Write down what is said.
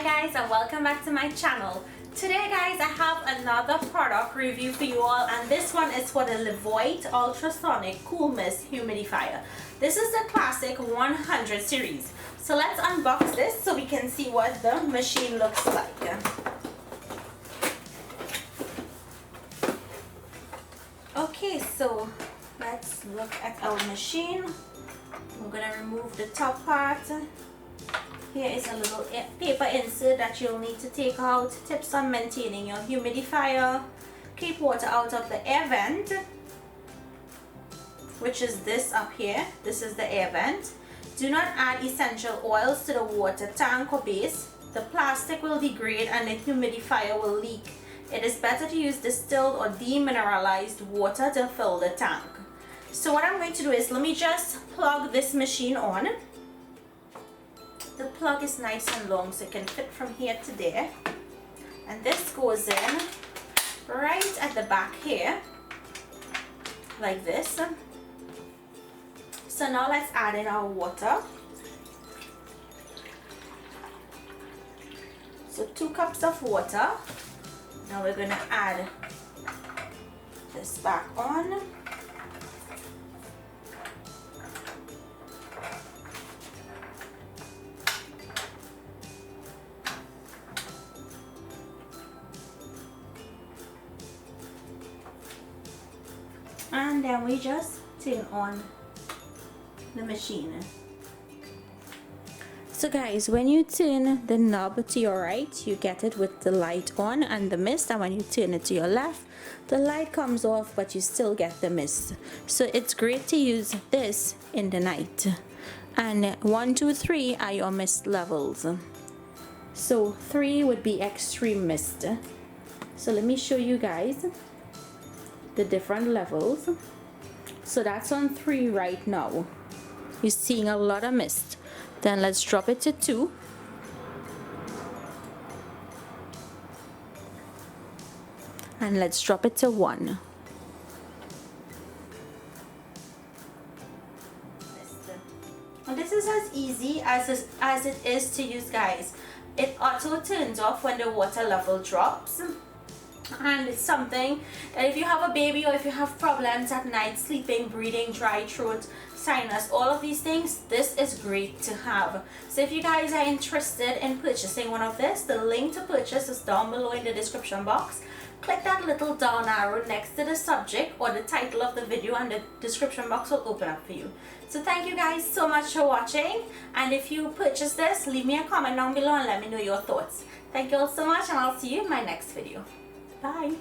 Hi guys, and welcome back to my channel. Today guys, I have another product review for you all, and this one is for the Levoit Ultrasonic Cool Mist Humidifier. This is the classic 100 series. So let's unbox this so we can see what the machine looks like. Okay, so let's look at our machine. We're gonna remove the top part. Here is a little paper insert that you'll need to take out. Tips on maintaining your humidifier. Keep water out of the air vent, which is this up here. This is the air vent. Do not add essential oils to the water tank or base. The plastic will degrade and the humidifier will leak. It is better to use distilled or demineralized water to fill the tank. So what I'm going to do is, let me just plug this machine on. The plug is nice and long so it can fit from here to there, and this goes in right at the back here like this. So now let's add in our water. So 2 cups of water. Now we're going to add this back on. And then we just turn on the machine. So guys, when you turn the knob to your right, you get it with the light on and the mist, and when you turn it to your left, the light comes off but you still get the mist. So it's great to use this in the night. And 1, 2, 3 are your mist levels. So 3 would be extreme mist. So let me show you guys the different levels. So that's on 3 right now. You're seeing a lot of mist. Then let's drop it to 2. And let's drop it to 1. Now this is as easy as it is to use, guys. It auto turns off when the water level drops. And it's something that if you have a baby or if you have problems at night, sleeping, breathing, dry throat, sinus, all of these things, this is great to have. So if you guys are interested in purchasing one of this, the link to purchase is down below in the description box. Click that little down arrow next to the subject or the title of the video, and the description box will open up for you. So thank you guys so much for watching, and if you purchase this, leave me a comment down below and let me know your thoughts. Thank you all so much, and I'll see you in my next video. Bye.